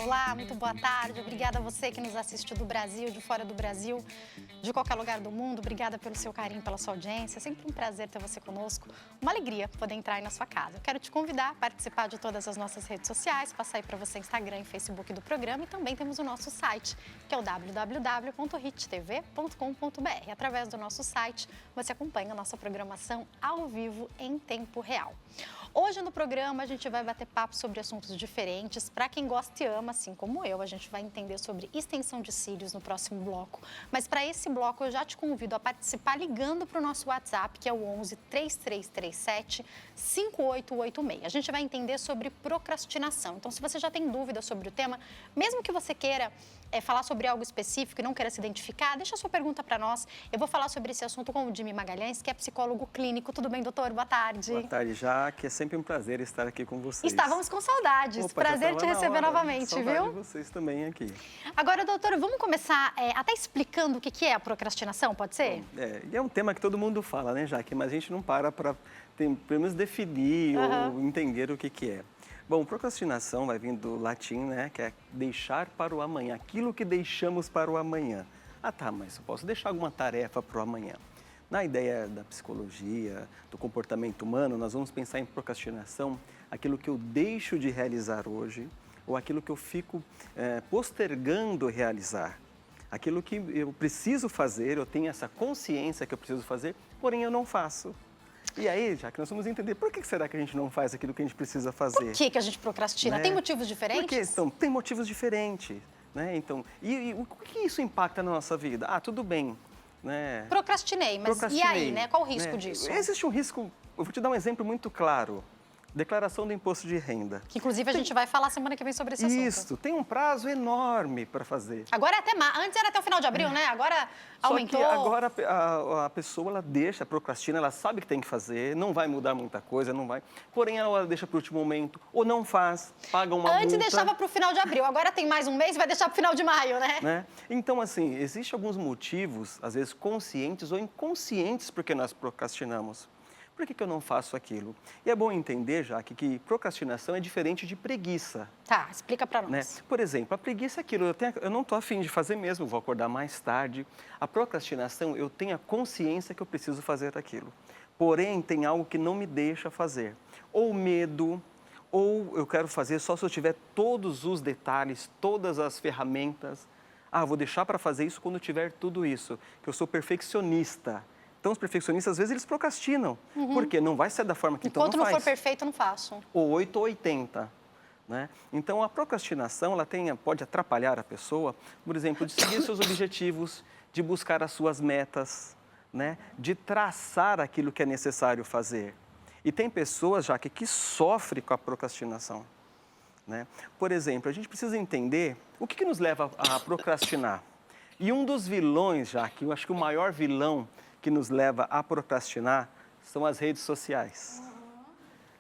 Olá, muito boa tarde. Obrigada a você que nos assiste do Brasil, de fora do Brasil, de qualquer lugar do mundo. Obrigada pelo seu carinho, pela sua audiência. É sempre um prazer ter você conosco. Uma alegria poder entrar aí na sua casa. Eu quero te convidar a participar de todas as nossas redes sociais, passar aí para você Instagram e Facebook do programa. E também temos o nosso site, que é o www.hittv.com.br. Através do nosso site, você acompanha a nossa programação ao vivo em tempo real. Hoje no programa a gente vai bater papo sobre assuntos diferentes. Para quem gosta e ama, assim como eu, a gente vai entender sobre extensão de cílios no próximo bloco. Mas para esse bloco eu já te convido a participar ligando para o nosso WhatsApp, que é o 11 3337 5886. A gente vai entender sobre procrastinação. Então, se você já tem dúvida sobre o tema, mesmo que você queira falar sobre algo específico e não queira se identificar, deixa a sua pergunta para nós. Eu vou falar sobre esse assunto com o Jimmy Magalhães, que é psicólogo clínico. Tudo bem, doutor? Boa tarde. Boa tarde, Jaque. É sempre um prazer estar aqui com vocês. Estávamos com saudades. Opa, prazer te receber novamente, saudade viu? de vocês também aqui. Agora, doutor, vamos começar até explicando o que é a procrastinação, pode ser? É um tema que todo mundo fala, né, Jaque? Mas a gente não para pelo menos definir ou entender o que é. Bom, procrastinação vai vir do latim, né, que é deixar para o amanhã, aquilo que deixamos para o amanhã. Ah, tá, mas eu posso deixar alguma tarefa para o amanhã. Na ideia da psicologia, do comportamento humano, nós vamos pensar em procrastinação, aquilo que eu deixo de realizar hoje ou aquilo que eu fico postergando realizar. Aquilo que eu preciso fazer, eu tenho essa consciência que eu preciso fazer, porém eu não faço. E aí, já que nós vamos entender, por que será que a gente não faz aquilo que a gente precisa fazer? Por que a gente procrastina? Né? Tem motivos diferentes? Porque, então, tem motivos diferentes. Né? Então, e o que isso impacta na nossa vida? Ah, tudo bem. Né? Procrastinei, mas e aí, né? Qual o risco disso? Existe um risco, eu vou te dar um exemplo muito claro. Declaração do imposto de renda. Que inclusive a gente vai falar semana que vem sobre esse assunto. Isso, tem um prazo enorme para fazer. Agora é até antes era até o final de abril, né? Agora aumentou. Só que agora a pessoa, ela deixa, procrastina, ela sabe que tem que fazer, não vai mudar muita coisa, não vai. Porém, ela deixa para o último momento, ou não faz, paga uma multa. Antes deixava para o final de abril, agora tem mais um mês, vai deixar para o final de maio, né? Então, assim, existem alguns motivos, às vezes conscientes ou inconscientes, porque nós procrastinamos. Por que eu não faço aquilo? E é bom entender, já que procrastinação é diferente de preguiça. Tá, explica para nós. Né? Por exemplo, a preguiça é aquilo, eu não estou afim de fazer mesmo, vou acordar mais tarde. A procrastinação, eu tenho a consciência que eu preciso fazer aquilo. Porém, tem algo que não me deixa fazer. Ou medo, ou eu quero fazer só se eu tiver todos os detalhes, todas as ferramentas. Ah, vou deixar para fazer isso quando eu tiver tudo isso, que eu sou perfeccionista. Então, os perfeccionistas, às vezes, eles procrastinam. Porque não vai ser da forma que então não faz. Enquanto não for perfeito, eu não faço. Ou 8 ou 80. Né? Então, a procrastinação ela pode atrapalhar a pessoa, por exemplo, de seguir seus objetivos, de buscar as suas metas, né? De traçar aquilo que é necessário fazer. E tem pessoas, já que sofrem com a procrastinação. Né? Por exemplo, a gente precisa entender o que nos leva a procrastinar. E um dos vilões, já que eu acho que o maior vilão que nos leva a procrastinar são as redes sociais.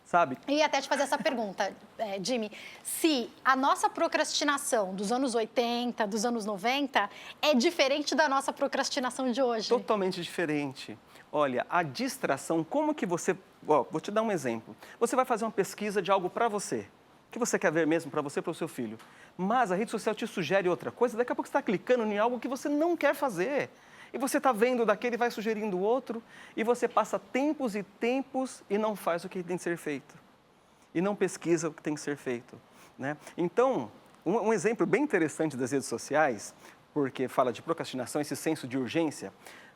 Sabe? E até te fazer essa pergunta, Jimmy, se a nossa procrastinação dos anos 80, dos anos 90, é diferente da nossa procrastinação de hoje? Totalmente diferente. Olha, a distração, como que você... vou te dar um exemplo. Você vai fazer uma pesquisa de algo para você, que você quer ver mesmo para você e para o seu filho. Mas a rede social te sugere outra coisa, daqui a pouco você está clicando em algo que você não quer fazer. E você está vendo daquele, vai sugerindo outro, e você passa tempos e tempos e não faz o que tem que ser feito. E não pesquisa o que tem que ser feito. Né? Então, um exemplo bem interessante das redes sociais, porque fala de procrastinação, esse senso de urgência.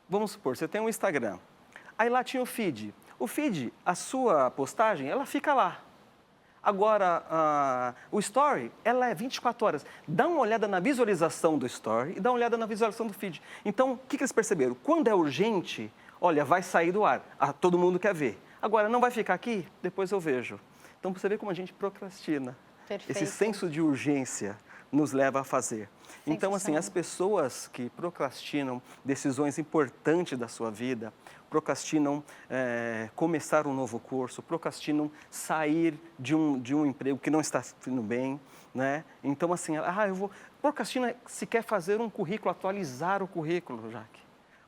Vamos supor, você tem um Instagram, aí lá tinha o feed. O feed, a sua postagem, ela fica lá. Agora, o Story, ela é 24 horas. Dá uma olhada na visualização do Story e dá uma olhada na visualização do feed. Então, o que eles perceberam? Quando é urgente, olha, vai sair do ar. Todo mundo quer ver. Agora, não vai ficar aqui? Depois eu vejo. Então, você vê como a gente procrastina. Perfeito. Esse senso de urgência nos leva a fazer. Então, assim, as pessoas que procrastinam decisões importantes da sua vida, procrastinam começar um novo curso, procrastinam sair de um emprego que não está indo bem, né? Então, assim, procrastina se quer fazer um currículo, atualizar o currículo, Jaque.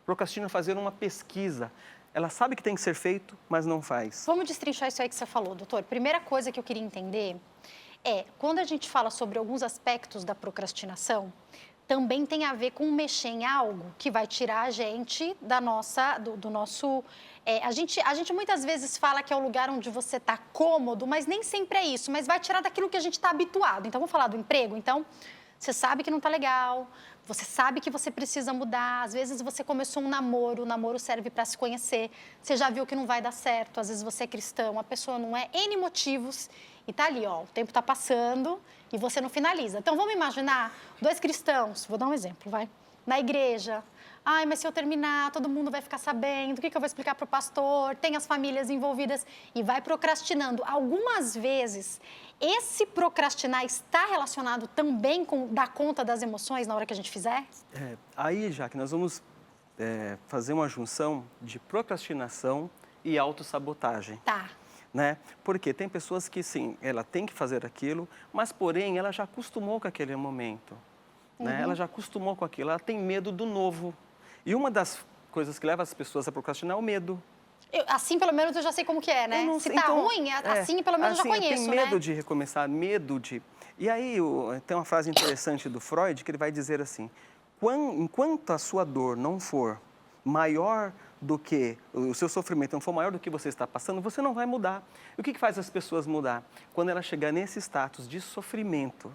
Procrastina fazer uma pesquisa. Ela sabe que tem que ser feito, mas não faz. Vamos destrinchar isso aí que você falou, doutor. Primeira coisa que eu queria entender Quando a gente fala sobre alguns aspectos da procrastinação, também tem a ver com mexer em algo que vai tirar a gente do nosso... a gente muitas vezes fala que é o lugar onde você está cômodo, mas nem sempre é isso, mas vai tirar daquilo que a gente está habituado. Então, vamos falar do emprego? Então, você sabe que não está legal, você sabe que você precisa mudar, às vezes você começou um namoro, o namoro serve para se conhecer, você já viu que não vai dar certo, às vezes você é cristão, a pessoa não é, N motivos, e tá ali, ó, o tempo tá passando e você não finaliza. Então, vamos imaginar 2 cristãos, vou dar um exemplo, vai, na igreja. Ai, mas se eu terminar, todo mundo vai ficar sabendo, o que eu vou explicar para o pastor? Tem as famílias envolvidas e vai procrastinando. Algumas vezes, esse procrastinar está relacionado também com dar conta das emoções na hora que a gente fizer? Aí, Jaque, nós vamos fazer uma junção de procrastinação e autossabotagem. Tá. Né? Porque tem pessoas que, sim, ela tem que fazer aquilo, mas, porém, ela já acostumou com aquele momento. Né? Ela já acostumou com aquilo, ela tem medo do novo. E uma das coisas que leva as pessoas a procrastinar é o medo. Assim, pelo menos, eu já sei como que é, né? Se tá então, ruim, assim, pelo menos, eu já conheço, tem medo né? de recomeçar, medo de... E aí, tem uma frase interessante do Freud, que ele vai dizer assim, enquanto a sua dor não for maior do que, o seu sofrimento não for maior do que você está passando, você não vai mudar. E o que faz as pessoas mudar? Quando ela chegar nesse status de sofrimento,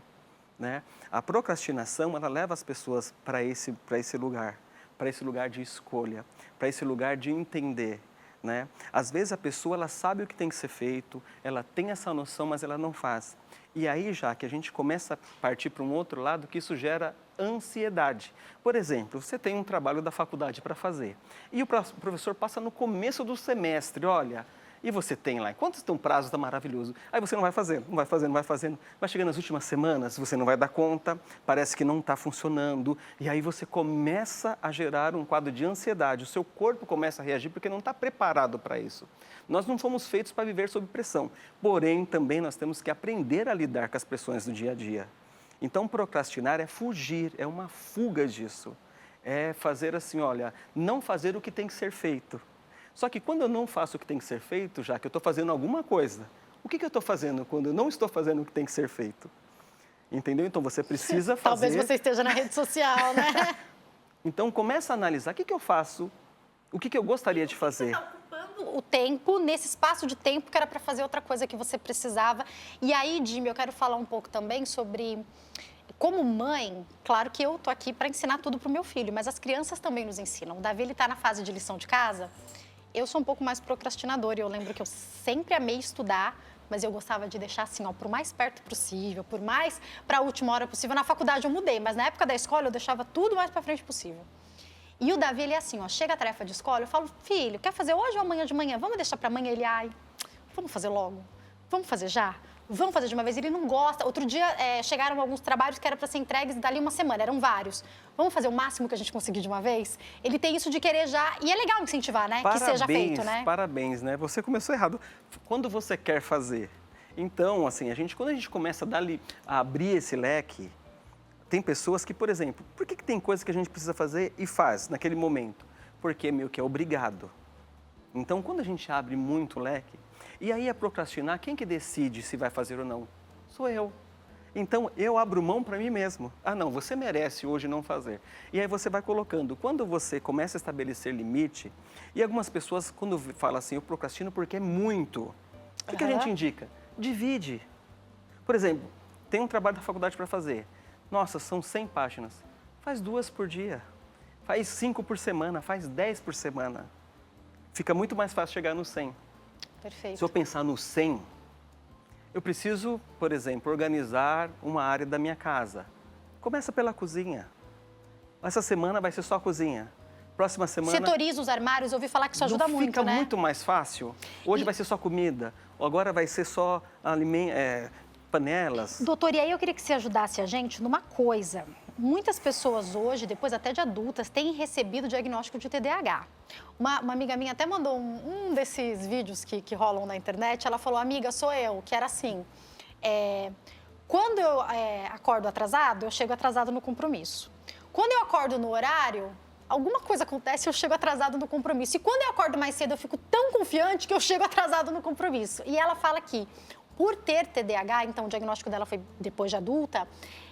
né? A procrastinação, ela leva as pessoas para esse lugar de escolha, para esse lugar de entender, né? Às vezes a pessoa, ela sabe o que tem que ser feito, ela tem essa noção, mas ela não faz. E aí, já que a gente começa a partir para um outro lado, que isso gera ansiedade. Por exemplo, você tem um trabalho da faculdade para fazer e o professor passa no começo do semestre, olha, e você tem lá, enquanto tem um prazo, está maravilhoso. Aí você não vai fazendo, não vai fazendo, não vai fazendo. Vai chegando nas últimas semanas, você não vai dar conta, parece que não está funcionando. E aí você começa a gerar um quadro de ansiedade. O seu corpo começa a reagir porque não está preparado para isso. Nós não fomos feitos para viver sob pressão. Porém, também nós temos que aprender a lidar com as pressões do dia a dia. Então, procrastinar é fugir, é uma fuga disso. É fazer assim, olha, não fazer o que tem que ser feito. Só que quando eu não faço o que tem que ser feito, já que eu estou fazendo alguma coisa, o que eu estou fazendo quando eu não estou fazendo o que tem que ser feito? Entendeu? Então, você precisa fazer... Talvez você esteja na rede social, né? Então, começa a analisar o que eu faço, o que eu gostaria de fazer. Você está ocupando o tempo, nesse espaço de tempo que era para fazer outra coisa que você precisava. E aí, Jimmy, eu quero falar um pouco também sobre... Como mãe, claro que eu tô aqui para ensinar tudo para o meu filho, mas as crianças também nos ensinam. O Davi, ele está na fase de lição de casa. Eu sou um pouco mais procrastinadora e eu lembro que eu sempre amei estudar, mas eu gostava de deixar assim, ó, por mais perto possível, por mais para a última hora possível. Na faculdade eu mudei, mas na época da escola eu deixava tudo mais para frente possível. E o Davi, ele é assim, ó, chega a tarefa de escola, eu falo, filho, quer fazer hoje ou amanhã de manhã? Vamos deixar para amanhã? Ele, ai, vamos fazer logo? Vamos fazer já? Vamos fazer de uma vez? Ele não gosta. Outro dia chegaram alguns trabalhos que eram para ser entregues dali uma semana, eram vários. Vamos fazer o máximo que a gente conseguir de uma vez? Ele tem isso de querer já, e é legal incentivar, né? Parabéns, que seja feito, né? Parabéns, né? Você começou errado. Quando você quer fazer? Então, assim, quando a gente começa a abrir esse leque, tem pessoas que, por exemplo, por que tem coisas que a gente precisa fazer e faz naquele momento? Porque meio que é obrigado. Então, quando a gente abre muito o leque, e aí a procrastinar, quem que decide se vai fazer ou não? Sou eu. Então, eu abro mão para mim mesmo. Ah, não, você merece hoje não fazer. E aí você vai colocando. Quando você começa a estabelecer limite, e algumas pessoas, quando falam assim, eu procrastino porque é muito. O que a gente indica? Divide. Por exemplo, tem um trabalho da faculdade para fazer. Nossa, são 100 páginas. Faz 2 por dia. Faz 5 por semana, faz 10 por semana. Fica muito mais fácil chegar no 100. Perfeito. Se eu pensar no 100, eu preciso, por exemplo, organizar uma área da minha casa. Começa pela cozinha. Essa semana vai ser só a cozinha. Próxima semana... Setoriza os armários, eu ouvi falar que isso ajuda muito, fica né? Fica muito mais fácil. Hoje vai ser só comida, ou agora vai ser só panelas. Doutor, e aí eu queria que você ajudasse a gente numa coisa. Muitas pessoas hoje, depois até de adultas, têm recebido diagnóstico de TDAH. Uma amiga minha até mandou um desses vídeos que rolam na internet. Ela falou, amiga, sou eu, que era assim. Quando eu acordo atrasado, eu chego atrasado no compromisso. Quando eu acordo no horário, alguma coisa acontece e eu chego atrasado no compromisso. E quando eu acordo mais cedo, eu fico tão confiante que eu chego atrasado no compromisso. E ela fala que por ter TDAH, então o diagnóstico dela foi depois de adulta,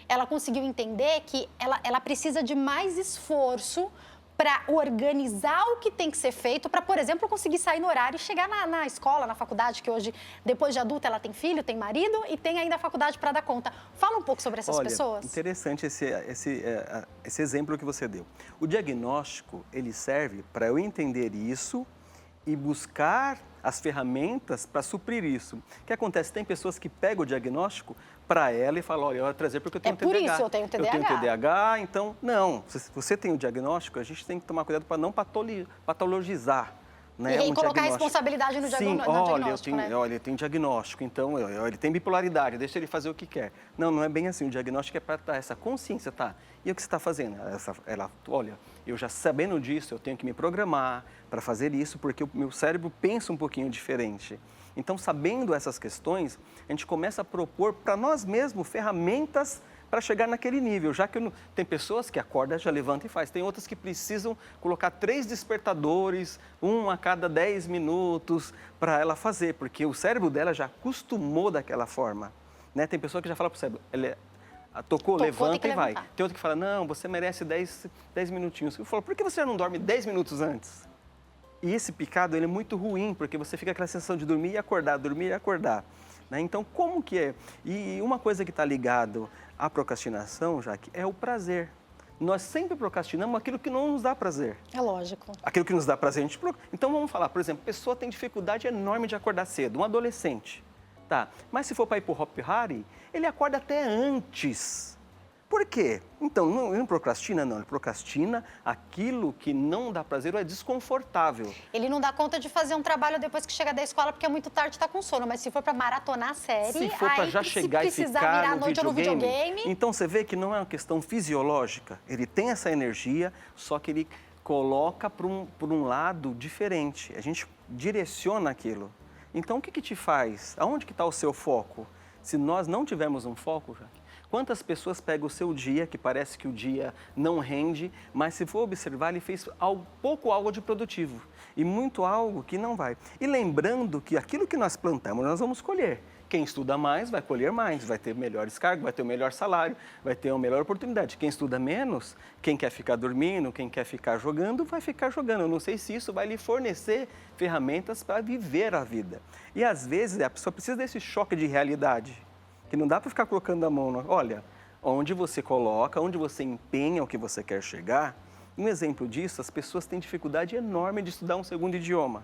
ela conseguiu entender que ela precisa de mais esforço para organizar o que tem que ser feito, para, por exemplo, conseguir sair no horário e chegar na escola, na faculdade, que hoje, depois de adulta, ela tem filho, tem marido e tem ainda a faculdade para dar conta. Fala um pouco sobre essas pessoas. Interessante esse exemplo que você deu. O diagnóstico, ele serve para eu entender isso e buscar as ferramentas para suprir isso. O que acontece? Tem pessoas que pegam o diagnóstico para ela e falam, olha, eu vou trazer porque eu tenho TDAH. É por isso eu tenho TDAH. Eu tenho TDAH, então, não. Se você tem o diagnóstico, a gente tem que tomar cuidado para não patologizar. Né, e colocar a responsabilidade no diagnóstico, olha, eu tenho diagnóstico, então ele tem bipolaridade, deixa ele fazer o que quer. Não, não é bem assim, o diagnóstico é para dar essa consciência, tá? E o que você está fazendo? Olha, eu já sabendo disso, eu tenho que me programar para fazer isso, porque o meu cérebro pensa um pouquinho diferente. Então, sabendo essas questões, a gente começa a propor para nós mesmos ferramentas para chegar naquele nível, já que tem pessoas que acordam, já levanta e faz. Tem outras que precisam colocar 3 despertadores, um a cada 10 minutos, para ela fazer, porque o cérebro dela já acostumou daquela forma. Né? Tem pessoa que já fala para o cérebro, tocou, levanta e vai. Tem outra que fala, não, você merece 10 minutinhos. Eu falo, por que você já não dorme 10 minutos antes? E esse picado ele é muito ruim, porque você fica com aquela sensação de dormir e acordar, dormir e acordar. Né? Então, como que é? E uma coisa que está ligado à procrastinação, Jaque, é o prazer. Nós sempre procrastinamos aquilo que não nos dá prazer. É lógico. Aquilo que nos dá prazer, a gente procrastina. Então, vamos falar, por exemplo, a pessoa tem dificuldade enorme de acordar cedo, um adolescente. Tá, mas se for para ir para o Hopi Hari, ele acorda até antes. Por quê? Então, não procrastina, não. Ele procrastina aquilo que não dá prazer ou é desconfortável. Ele não dá conta de fazer um trabalho depois que chega da escola, porque é muito tarde e está com sono. Mas se for para maratonar a série, se for para já chegar e ficar no videogame, então você vê que não é uma questão fisiológica. Ele tem essa energia, só que ele coloca por um lado diferente. A gente direciona aquilo. Então, o que te faz? Aonde que está o seu foco? Se nós não tivermos um foco, Jaque, quantas pessoas pegam o seu dia, que parece que o dia não rende, mas se for observar, ele fez pouco de produtivo e muito algo que não vai. E lembrando que aquilo que nós plantamos, nós vamos colher. Quem estuda mais vai colher mais, vai ter melhores cargos, vai ter o melhor salário, vai ter uma melhor oportunidade. Quem estuda menos, quem quer ficar dormindo, quem quer ficar jogando, vai ficar jogando. Eu não sei se isso vai lhe fornecer ferramentas para viver a vida. E às vezes a pessoa precisa desse choque de realidade. Que não dá para ficar colocando a mão, olha, onde você coloca, onde você empenha o que você quer chegar. Um exemplo disso, as pessoas têm dificuldade enorme de estudar um segundo idioma.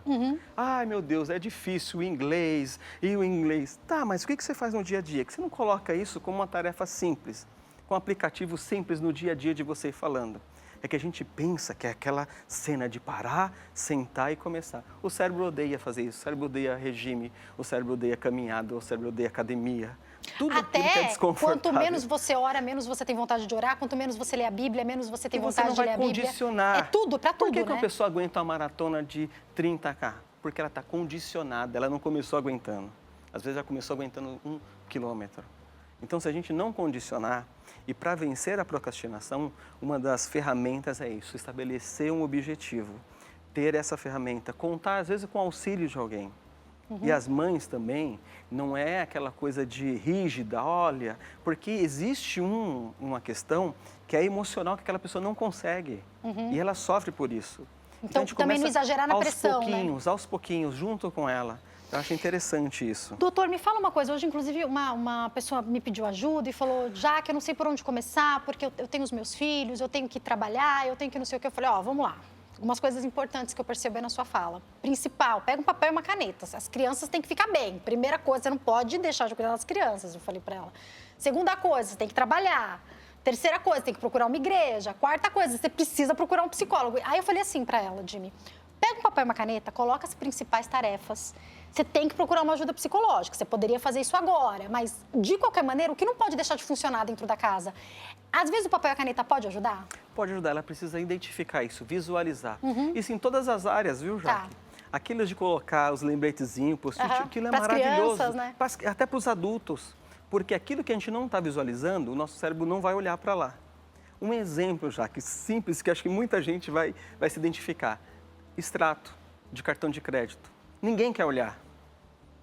Ai, meu Deus, é difícil o inglês e o inglês. Tá, mas o que você faz no dia a dia? Que você não coloca isso como uma tarefa simples, com um aplicativo simples no dia a dia de você ir falando. É que a gente pensa que é aquela cena de parar, sentar e começar. O cérebro odeia fazer isso, o cérebro odeia regime, o cérebro odeia caminhada, o cérebro odeia academia. Tudo aquilo que é desconfortável. Quanto menos você ora, menos você tem vontade de orar. Quanto menos você lê a Bíblia, menos você tem vontade de ler a Bíblia. Condicionar. É tudo, para tudo, Por que né? uma pessoa aguenta uma maratona de 30K? Porque ela está condicionada, ela não começou aguentando. Às vezes ela começou aguentando 1 quilômetro. Então, se a gente não condicionar, e para vencer a procrastinação, uma das ferramentas é isso, estabelecer um objetivo, ter essa ferramenta, contar às vezes com o auxílio de alguém. E as mães também, não é aquela coisa de rígida, olha, porque existe uma questão que é emocional, que aquela pessoa não consegue, e ela sofre por isso. Então, também não exagerar na pressão, aos pouquinhos, junto com ela. Eu acho interessante isso. Doutor, me fala uma coisa. Hoje, inclusive, uma pessoa me pediu ajuda e falou, já que eu não sei por onde começar, porque eu tenho os meus filhos, eu tenho que trabalhar, eu tenho que não sei o que. Eu falei, vamos lá. Algumas coisas importantes que eu percebi na sua fala. Principal, pega um papel e uma caneta. As crianças têm que ficar bem. Primeira coisa, você não pode deixar de cuidar das crianças, eu falei para ela. Segunda coisa, você tem que trabalhar. Terceira coisa, tem que procurar uma igreja. Quarta coisa, você precisa procurar um psicólogo. Aí eu falei assim para ela, Jimmy, pega um papel e uma caneta, coloca as principais tarefas. Você tem que procurar uma ajuda psicológica. Você poderia fazer isso agora, mas, de qualquer maneira, o que não pode deixar de funcionar dentro da casa? Às vezes o papel e a caneta pode ajudar? Pode ajudar, ela precisa identificar isso, visualizar. Isso em todas as áreas, viu, Jaque? Aquilo de colocar os lembretezinhos, post-it, aquilo é maravilhoso. Crianças, né? Até para os adultos. Porque aquilo que a gente não está visualizando, o nosso cérebro não vai olhar para lá. Um exemplo, Jaque, simples, que acho que muita gente vai se identificar. Extrato de cartão de crédito. Ninguém quer olhar.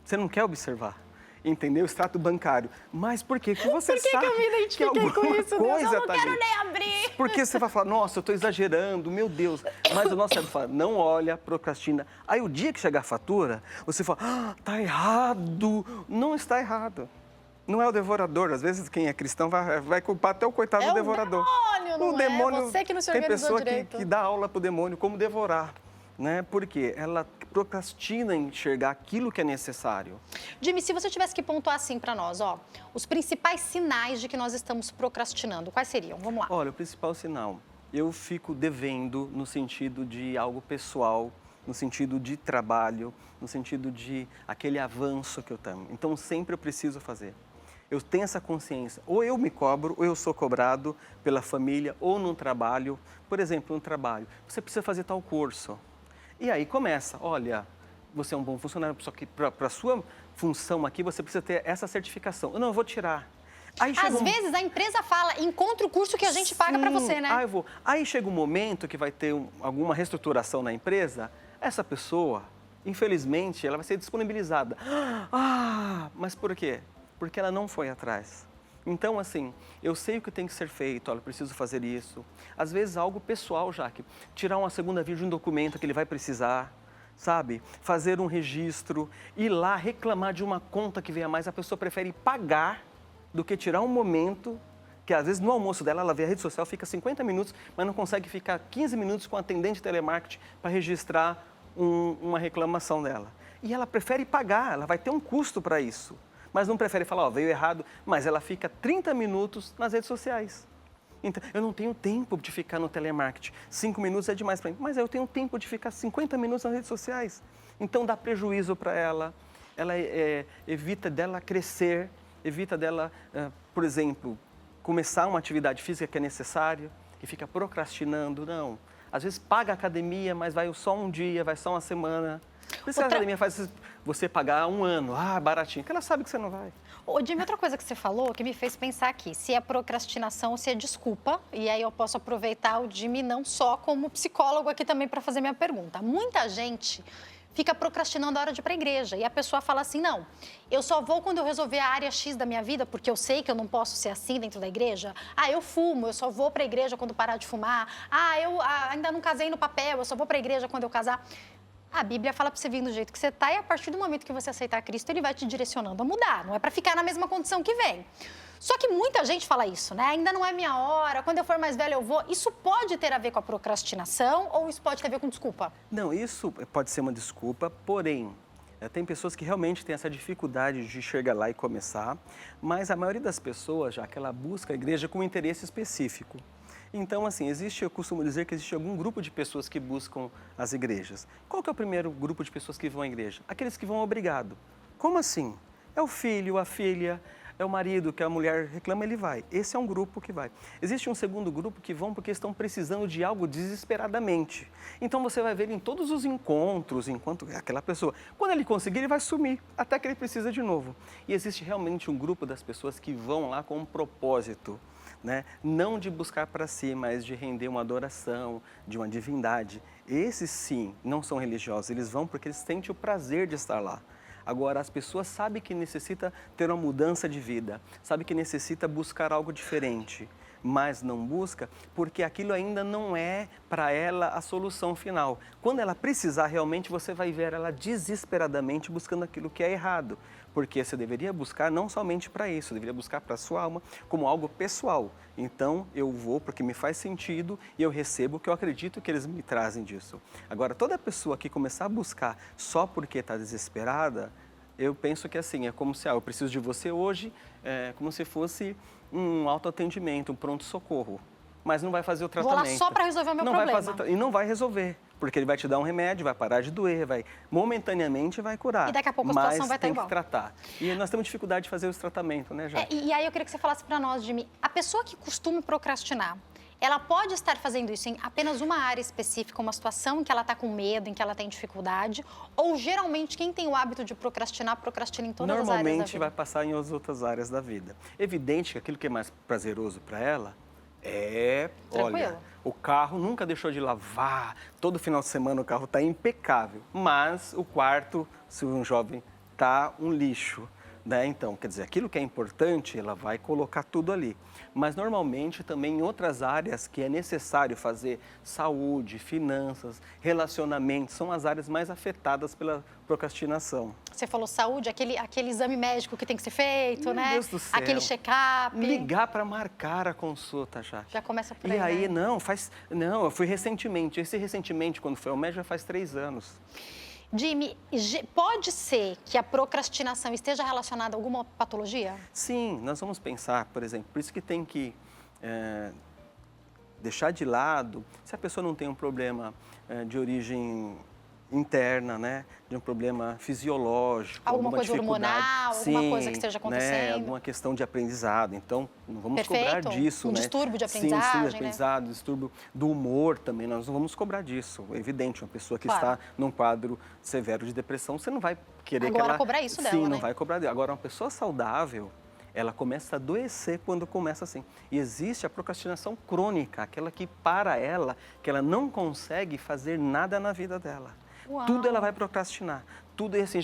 Você não quer observar. entendeu? Extrato bancário. Mas por quê? Porque você Por que sabe que eu me identifiquei com isso, Deus? coisa Eu não tá quero ali. nem abrir. Porque você vai falar, nossa, eu estou exagerando, meu Deus. Mas o nosso cérebro fala, não olha, procrastina. Aí o dia que chegar a fatura, você fala, tá errado. Não está errado. Não é o devorador. Às vezes quem é cristão vai culpar até o coitado do devorador. Demônio, não O demônio, Você que não se tem organizou pessoa direito. que dá aula para o demônio como devorar. Né? Porque ela procrastina em enxergar aquilo que é necessário. Jimmy, se você tivesse que pontuar assim para nós, ó, os principais sinais de que nós estamos procrastinando, quais seriam? Vamos lá. Olha, o principal sinal, eu fico devendo no sentido de algo pessoal, no sentido de trabalho, no sentido de aquele avanço que eu tenho. Então, sempre eu preciso fazer. Eu tenho essa consciência, ou eu me cobro, ou eu sou cobrado pela família, ou num trabalho. Por exemplo, no trabalho, você precisa fazer tal curso. E aí começa, olha, você é um bom funcionário, só que para a sua função aqui você precisa ter essa certificação. Eu vou tirar. Aí Às vezes a empresa fala, encontra o curso que a gente paga para você, né? Eu vou. Aí chega um momento que vai ter alguma reestruturação na empresa, essa pessoa, infelizmente, ela vai ser disponibilizada. Mas por quê? Porque ela não foi atrás. Então, assim, eu sei o que tem que ser feito, olha, eu preciso fazer isso. Às vezes, algo pessoal, Jaque. Tirar uma segunda via de um documento que ele vai precisar, sabe? Fazer um registro, ir lá reclamar de uma conta que veio a mais. A pessoa prefere pagar do que tirar um momento, que às vezes no almoço dela, ela vê a rede social, fica 50 minutos, mas não consegue ficar 15 minutos com o atendente de telemarketing para registrar uma reclamação dela. E ela prefere pagar, ela vai ter um custo para isso. Mas não prefere falar, veio errado, mas ela fica 30 minutos nas redes sociais. Então, eu não tenho tempo de ficar no telemarketing. 5 minutos é demais para mim, mas eu tenho tempo de ficar 50 minutos nas redes sociais. Então, dá prejuízo para ela, evita dela crescer, evita dela, por exemplo, começar uma atividade física que é necessária, que fica procrastinando, não. Às vezes paga a academia, mas vai só um dia, vai só uma semana. Por isso que a academia faz você pagar um ano, baratinho, porque ela sabe que você não vai. Ô, Jimmy, outra coisa que você falou que me fez pensar aqui, se é procrastinação ou se é desculpa, e aí eu posso aproveitar o Jimmy não só como psicólogo aqui também para fazer minha pergunta. Muita gente fica procrastinando a hora de ir para a igreja e a pessoa fala assim, não, eu só vou quando eu resolver a área X da minha vida, porque eu sei que eu não posso ser assim dentro da igreja. Eu fumo, eu só vou para a igreja quando parar de fumar. Eu ainda não casei no papel, eu só vou para a igreja quando eu casar. A Bíblia fala para você vir do jeito que você está e a partir do momento que você aceitar Cristo, Ele vai te direcionando a mudar. Não é para ficar na mesma condição que vem. Só que muita gente fala isso, né? Ainda não é minha hora, quando eu for mais velho eu vou. Isso pode ter a ver com a procrastinação ou isso pode ter a ver com desculpa? Não, isso pode ser uma desculpa, porém, tem pessoas que realmente têm essa dificuldade de chegar lá e começar, mas a maioria das pessoas, já que ela busca a igreja com um interesse específico. Então, assim, eu costumo dizer que existe algum grupo de pessoas que buscam as igrejas. Qual que é o primeiro grupo de pessoas que vão à igreja? Aqueles que vão obrigado. Como assim? É o filho, a filha, é o marido, que a mulher reclama, ele vai. Esse é um grupo que vai. Existe um segundo grupo que vão porque estão precisando de algo desesperadamente. Então, você vai ver ele em todos os encontros, enquanto aquela pessoa, quando ele conseguir, ele vai sumir, até que ele precisa de novo. E existe realmente um grupo das pessoas que vão lá com um propósito. Né? Não de buscar para si, mas de render uma adoração, de uma divindade. Esses sim, não são religiosos, eles vão porque eles sentem o prazer de estar lá. Agora, as pessoas sabem que necessita ter uma mudança de vida, sabem que necessita buscar algo diferente, mas não busca porque aquilo ainda não é para ela a solução final. Quando ela precisar realmente, você vai ver ela desesperadamente buscando aquilo que é errado. Porque você deveria buscar não somente para isso, deveria buscar para a sua alma como algo pessoal. Então, eu vou porque me faz sentido e eu recebo o que eu acredito que eles me trazem disso. Agora, toda pessoa que começar a buscar só porque está desesperada, eu penso que assim, é como se, eu preciso de você hoje, é como se fosse um autoatendimento, um pronto-socorro. Mas não vai fazer o tratamento. Vou lá só para resolver o meu problema. E não vai resolver, porque ele vai te dar um remédio, vai parar de doer, momentaneamente vai curar. E daqui a pouco a situação vai estar igual. Mas tem que tratar. E nós temos dificuldade de fazer esse tratamento, né, Jaque? E aí eu queria que você falasse para nós, Jimmy, a pessoa que costuma procrastinar, ela pode estar fazendo isso em apenas uma área específica, uma situação em que ela está com medo, em que ela tem dificuldade, ou geralmente quem tem o hábito de procrastinar, procrastina em todas as áreas da vida? Normalmente vai passar em outras áreas da vida. Evidente que aquilo que é mais prazeroso para ela olha, o carro nunca deixou de lavar, todo final de semana o carro está impecável, mas o quarto, se um jovem, está um lixo. né? Então, quer dizer, aquilo que é importante, ela vai colocar tudo ali. Mas, normalmente, também em outras áreas que é necessário fazer, saúde, finanças, relacionamento, são as áreas mais afetadas pela procrastinação. Você falou saúde, aquele exame médico que tem que ser feito, Meu né? Deus do céu. Aquele check-up. Ligar para marcar a consulta, Já começa por aí, E aí, né? não, eu fui recentemente. Esse recentemente, quando foi ao médico, já faz 3 anos. Jimmy, pode ser que a procrastinação esteja relacionada a alguma patologia? Sim, nós vamos pensar, por exemplo, por isso que tem que deixar de lado, se a pessoa não tem um problema de origem interna, né, de um problema fisiológico, Alguma coisa dificuldade, hormonal, alguma coisa que esteja acontecendo. né, alguma questão de aprendizado. Então, não vamos cobrar disso, um né? distúrbio de Sim, aprendizagem, distúrbio de aprendizado, distúrbio do humor também, nós não vamos cobrar disso. É evidente, uma pessoa que está num quadro severo de depressão, você não vai querer que ela... cobrar isso dela, Sim, né? não vai cobrar dela. Agora, uma pessoa saudável, ela começa a adoecer quando começa assim. E existe a procrastinação crônica, aquela que para ela, que ela não consegue fazer nada na vida dela. Uau. Tudo ela vai procrastinar. Tudo assim,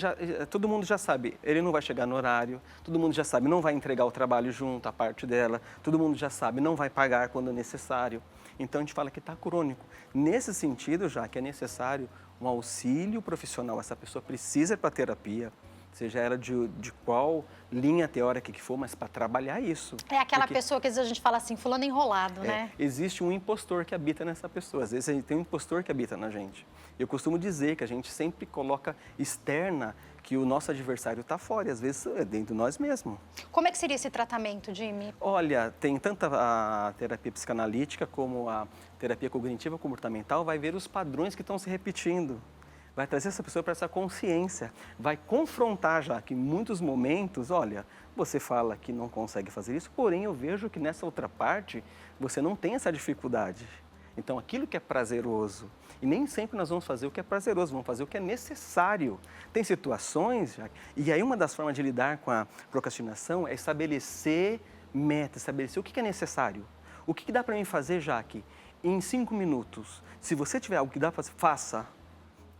todo mundo já sabe, ele não vai chegar no horário, todo mundo já sabe, não vai entregar o trabalho junto, a parte dela, todo mundo já sabe, não vai pagar quando necessário. Então, a gente fala que está crônico. Nesse sentido, já que é necessário um auxílio profissional, essa pessoa precisa ir para a terapia, seja ela de qual linha teórica que for, mas para trabalhar isso. É aquela pessoa que às vezes a gente fala assim, fulano enrolado, né? Existe um impostor que habita nessa pessoa, às vezes a gente tem um impostor que habita na gente. Eu costumo dizer que a gente sempre coloca externa que o nosso adversário está fora, e às vezes é dentro de nós mesmos. Como é que seria esse tratamento, Jimmy? Olha, tem tanto a terapia psicanalítica como a terapia cognitiva comportamental, vai ver os padrões que estão se repetindo. Vai trazer essa pessoa para essa consciência, vai confrontar já que em muitos momentos, olha, você fala que não consegue fazer isso, porém eu vejo que nessa outra parte você não tem essa dificuldade. Então, aquilo que é prazeroso, e nem sempre nós vamos fazer o que é prazeroso, vamos fazer o que é necessário. Tem situações, e aí uma das formas de lidar com a procrastinação é estabelecer metas, estabelecer o que é necessário. O que dá para mim fazer, Jaque? Em 5 minutos, se você tiver algo que dá para fazer, faça.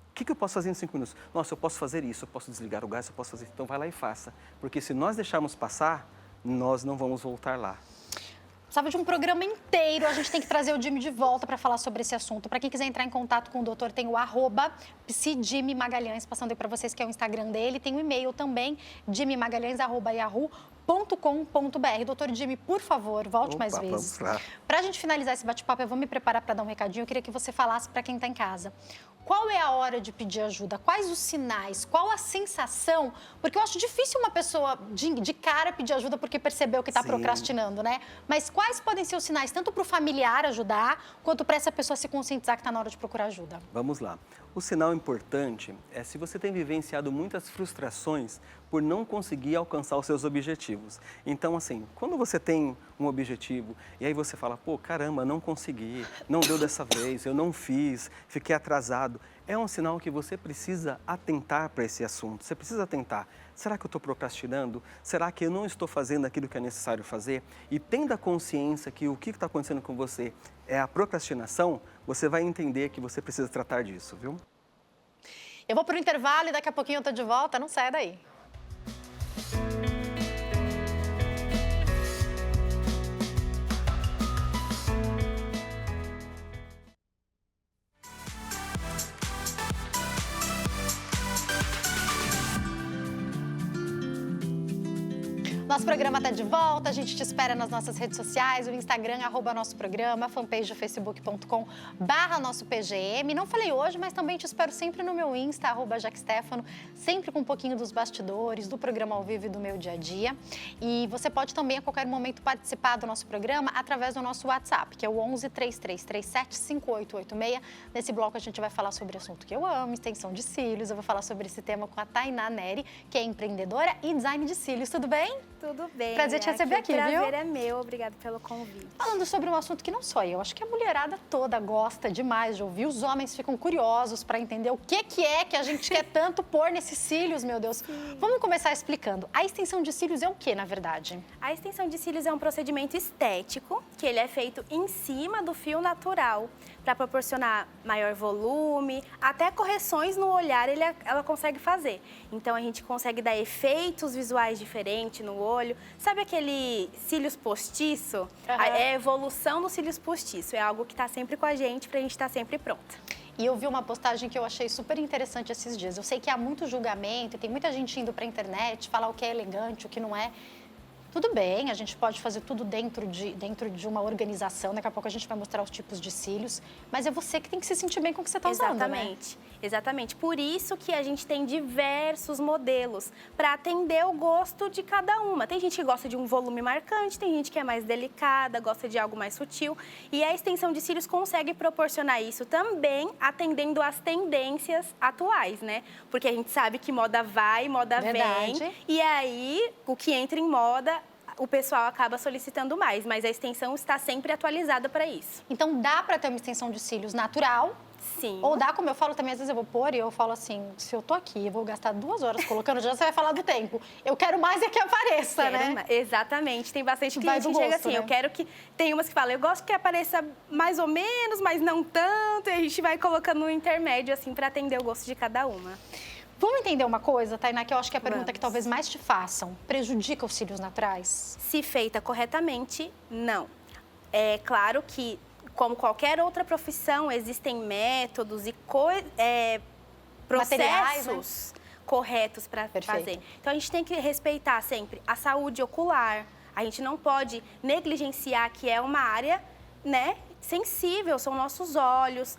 O que eu posso fazer em 5 minutos? Nossa, eu posso fazer isso, eu posso desligar o gás, eu posso fazer isso. Então, vai lá e faça. Porque se nós deixarmos passar, nós não vamos voltar lá. Precisava de um programa inteiro, a gente tem que trazer o Jimmy de volta para falar sobre esse assunto. Para quem quiser entrar em contato com o doutor, tem o @psijimmy_magalhães, passando aí para vocês que é o Instagram dele. Tem o e-mail também, jimmymagalhães@yahoo.com.br. Doutor Jimmy, por favor, volte mais vezes. Para a gente finalizar esse bate-papo, eu vou me preparar para dar um recadinho. Eu queria que você falasse para quem está em casa. Qual é a hora de pedir ajuda? Quais os sinais? Qual a sensação? Porque eu acho difícil uma pessoa de cara pedir ajuda porque percebeu que está procrastinando, né? Mas quais podem ser os sinais, tanto para o familiar ajudar, quanto para essa pessoa se conscientizar que está na hora de procurar ajuda? Vamos lá. O sinal importante é se você tem vivenciado muitas frustrações por não conseguir alcançar os seus objetivos. Então, assim, quando você tem um objetivo e aí você fala, pô, caramba, não consegui, não deu dessa vez, eu não fiz, fiquei atrasado, é um sinal que você precisa atentar para esse assunto. Você precisa atentar. Será que eu estou procrastinando? Será que eu não estou fazendo aquilo que é necessário fazer? E tendo a consciência que o que está acontecendo com você é a procrastinação, você vai entender que você precisa tratar disso, viu? Eu vou para o intervalo e daqui a pouquinho eu estou de volta. Não saia daí. Nosso programa está de volta, a gente te espera nas nossas redes sociais, o Instagram, @nosso programa, a fanpage do facebook.com/nosso PGM. Não falei hoje, mas também te espero sempre no meu Insta, @jaquestefano, sempre com um pouquinho dos bastidores, do programa ao vivo e do meu dia a dia. E você pode também, a qualquer momento, participar do nosso programa através do nosso WhatsApp, que é o 11 3337 5886. Nesse bloco a gente vai falar sobre o assunto que eu amo, extensão de cílios. Eu vou falar sobre esse tema com a Tainá Neri, que é empreendedora e design de cílios. Tudo bem? Tudo bem. Prazer te receber aqui, viu? viu? O prazer é meu, obrigada pelo convite. Falando sobre um assunto que não só eu, acho que a mulherada toda gosta demais de ouvir. Os homens ficam curiosos para entender o que é que a gente quer tanto pôr nesses cílios, meu Deus. Vamos começar explicando. A extensão de cílios é o que, na verdade? A extensão de cílios é um procedimento estético que ele é feito em cima do fio natural para proporcionar maior volume, até correções no olhar ela consegue fazer. Então a gente consegue dar efeitos visuais diferentes no olho. Sabe aquele cílios postiço? É a evolução dos cílios postiço. É algo que está sempre com a gente para a gente estar sempre pronta. E eu vi uma postagem que eu achei super interessante esses dias. Eu sei que há muito julgamento, e tem muita gente indo para a internet falar o que é elegante, o que não é. Tudo bem, a gente pode fazer tudo dentro de uma organização. Daqui a pouco a gente vai mostrar os tipos de cílios. Mas é você que tem que se sentir bem com o que você está usando, né? Exatamente, exatamente. Por isso que a gente tem diversos modelos para atender o gosto de cada uma. Tem gente que gosta de um volume marcante, tem gente que é mais delicada, gosta de algo mais sutil. E a extensão de cílios consegue proporcionar isso também, atendendo às tendências atuais, né? Porque a gente sabe que moda vai, moda vem. E aí, o que entra em moda, o pessoal acaba solicitando mais, mas a extensão está sempre atualizada para isso. Então, dá para ter uma extensão de cílios natural? Sim. Ou dá, como eu falo também, às vezes eu vou pôr e eu falo assim, se eu tô aqui, eu vou gastar 2 horas colocando, já você vai falar do tempo. Eu quero mais é que apareça, né? Exatamente. Tem bastante cliente que chega assim, né? Eu quero que... Tem umas que falam, eu gosto que apareça mais ou menos, mas não tanto. E a gente vai colocando no intermédio, assim, para atender o gosto de cada uma. Vamos entender uma coisa, Tainá, que eu acho que é a pergunta que talvez mais te façam. Prejudica os cílios naturais? Se feita corretamente, não. É claro que, como qualquer outra profissão, existem métodos e processos, né, corretos para fazer. Então, a gente tem que respeitar sempre a saúde ocular. A gente não pode negligenciar que é uma área, né, sensível, são nossos olhos.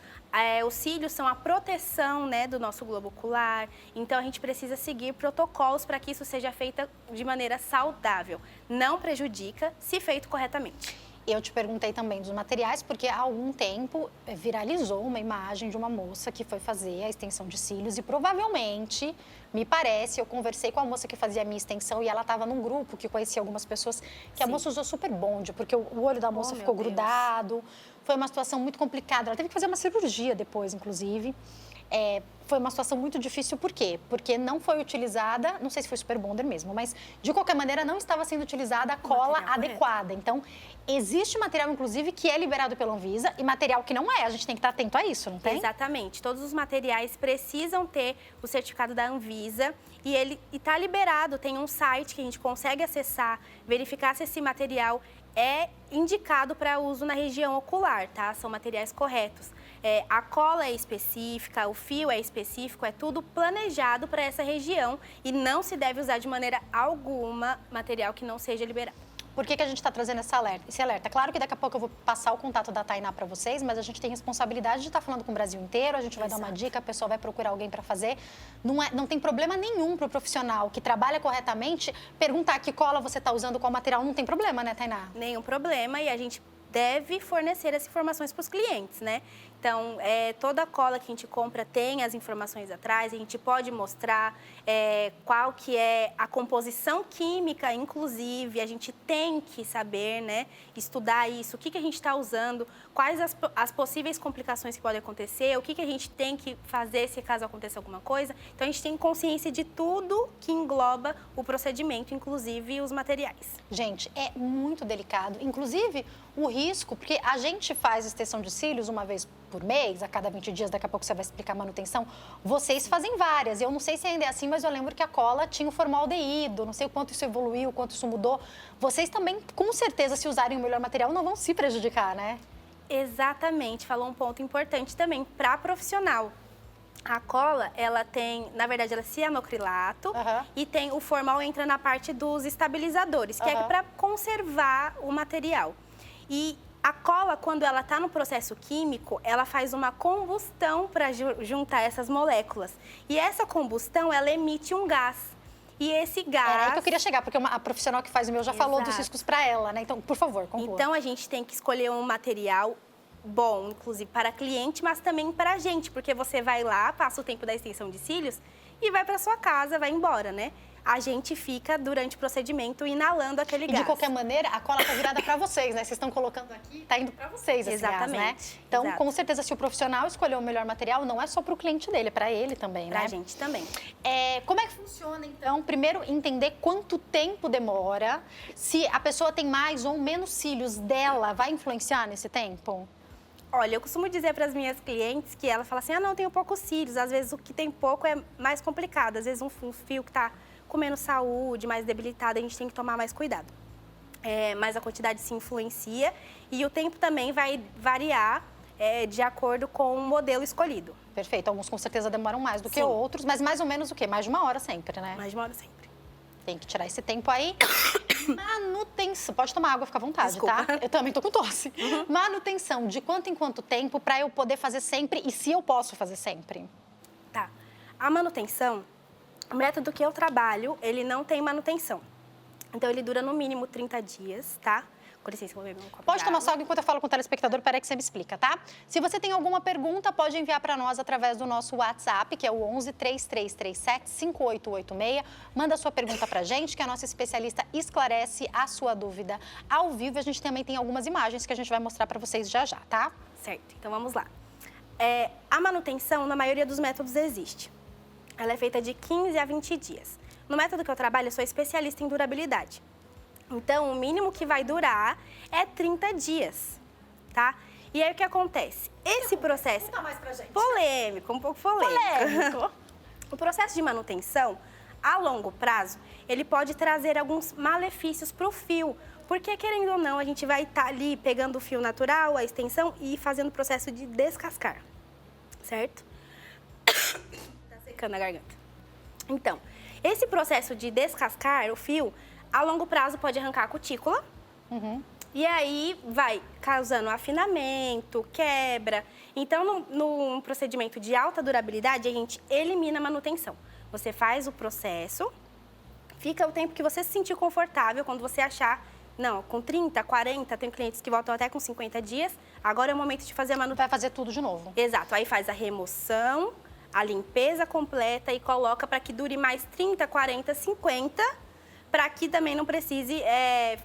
Os cílios são a proteção, né, do nosso globo ocular. Então, a gente precisa seguir protocolos para que isso seja feito de maneira saudável. Não prejudica, se feito corretamente. Eu te perguntei também dos materiais, porque há algum tempo viralizou uma imagem de uma moça que foi fazer a extensão de cílios e provavelmente, me parece, eu conversei com a moça que fazia a minha extensão e ela estava num grupo que conhecia algumas pessoas, que a moça usou super bonde, porque o olho da moça ficou grudado. Foi uma situação muito complicada. Ela teve que fazer uma cirurgia depois, inclusive. Foi uma situação muito difícil, por quê? Porque não foi utilizada, não sei se foi super bonder mesmo, mas de qualquer maneira não estava sendo utilizada a cola adequada. Então, existe material, inclusive, que é liberado pela Anvisa e material que não é. A gente tem que estar atento a isso, não tem? Exatamente. Todos os materiais precisam ter o certificado da Anvisa e ele está liberado. Tem um site que a gente consegue acessar, verificar se esse material é indicado para uso na região ocular, tá? São materiais corretos. A cola é específica, o fio é específico, é tudo planejado para essa região e não se deve usar de maneira alguma material que não seja liberado. Por que a gente está trazendo esse alerta? Claro que daqui a pouco eu vou passar o contato da Tainá para vocês, mas a gente tem responsabilidade de estar falando com o Brasil inteiro, a gente vai dar uma dica, a pessoa vai procurar alguém para fazer. Não tem problema nenhum para o profissional que trabalha corretamente perguntar que cola você está usando, qual material, não tem problema, né, Tainá? Nenhum problema e a gente deve fornecer as informações para os clientes, né? Então, toda cola que a gente compra tem as informações atrás, a gente pode mostrar qual que é a composição química, inclusive, a gente tem que saber, né, estudar isso, o que a gente está usando, quais as possíveis complicações que podem acontecer, o que a gente tem que fazer se caso aconteça alguma coisa. Então, a gente tem consciência de tudo que engloba o procedimento, inclusive os materiais. Gente, é muito delicado, inclusive o risco, porque a gente faz extensão de cílios uma vez por mês, a cada 20 dias, daqui a pouco você vai explicar a manutenção, vocês fazem várias. Eu não sei se ainda é assim, mas eu lembro que a cola tinha o formaldeído, não sei o quanto isso evoluiu, o quanto isso mudou. Vocês também, com certeza, se usarem o melhor material, não vão se prejudicar, né? Exatamente, falou um ponto importante também para profissional. A cola, ela tem, na verdade, ela é cianocrilato e tem o formal entra na parte dos estabilizadores, que é para conservar o material. E a cola, quando ela está no processo químico, ela faz uma combustão para juntar essas moléculas. E essa combustão, ela emite um gás. E esse gás... Era aí que eu queria chegar, porque a profissional que faz o meu já falou dos riscos para ela, né? Então, por favor, conclua. Então, a gente tem que escolher um material bom, inclusive para cliente, mas também para a gente, porque você vai lá, passa o tempo da extensão de cílios e vai para sua casa, vai embora, né? a gente fica, durante o procedimento, inalando aquele gás. E de qualquer maneira, a cola tá virada para vocês, né? Vocês estão colocando aqui, tá indo para vocês esse gás, né? Então, exato. Com certeza, se o profissional escolher o melhor material, não é só para o cliente dele, é para ele também, né? Pra gente também. Como é que funciona, então? Primeiro, entender quanto tempo demora, se a pessoa tem mais ou menos cílios dela, vai influenciar nesse tempo? Olha, eu costumo dizer para as minhas clientes que ela fala assim, não, eu tenho poucos cílios. Às vezes o que tem pouco é mais complicado. Às vezes um fio que está com menos saúde, mais debilitado, a gente tem que tomar mais cuidado. Mas a quantidade se influencia e o tempo também vai variar de acordo com o modelo escolhido. Perfeito. Alguns com certeza demoram mais do que Sim. outros, mas mais ou menos o quê? Mais de uma hora sempre, né? Mais de uma hora sempre. Tem que tirar esse tempo aí. Manutenção. Pode tomar água, fica à vontade, Desculpa. tá? Eu também tô com tosse. Manutenção, de quanto em quanto tempo para eu poder fazer sempre e se eu posso fazer sempre? Tá. A manutenção, o método que eu trabalho, ele não tem manutenção. Então, ele dura no mínimo 30 dias, tá? Com licença, vou beber um copo Pode de tomar água. só água enquanto eu falo com o telespectador, peraí que você me explica, tá? Se você tem alguma pergunta, pode enviar para nós através do nosso WhatsApp, que é o 11 3337 5886. Manda sua pergunta pra gente, que a nossa especialista esclarece a sua dúvida ao vivo. A gente também tem algumas imagens que a gente vai mostrar para vocês já já, tá? Certo, então vamos lá. A manutenção, na maioria dos métodos, existe. Ela é feita de 15 a 20 dias. No método que eu trabalho, eu sou especialista em durabilidade. Então, o mínimo que vai durar é 30 dias, tá? E aí, o que acontece? Esse processo... Conta mais pra gente. Polêmico, um pouco polêmico. O processo de manutenção, a longo prazo, ele pode trazer alguns malefícios para o fio. Porque, querendo ou não, a gente vai estar ali pegando o fio natural, a extensão, e fazendo o processo de descascar, certo? Tá secando a garganta. Então, esse processo de descascar o fio, a longo prazo pode arrancar a cutícula. E aí vai causando afinamento, quebra. Então, no procedimento de alta durabilidade, a gente elimina a manutenção. Você faz o processo, fica o tempo que você se sentir confortável, quando você achar, não, com 30, 40, tem clientes que voltam até com 50 dias, agora é o momento de fazer a manutenção. Vai fazer tudo de novo. Exato, aí faz a remoção, a limpeza completa e coloca para que dure mais 30, 40, 50, para que também não precise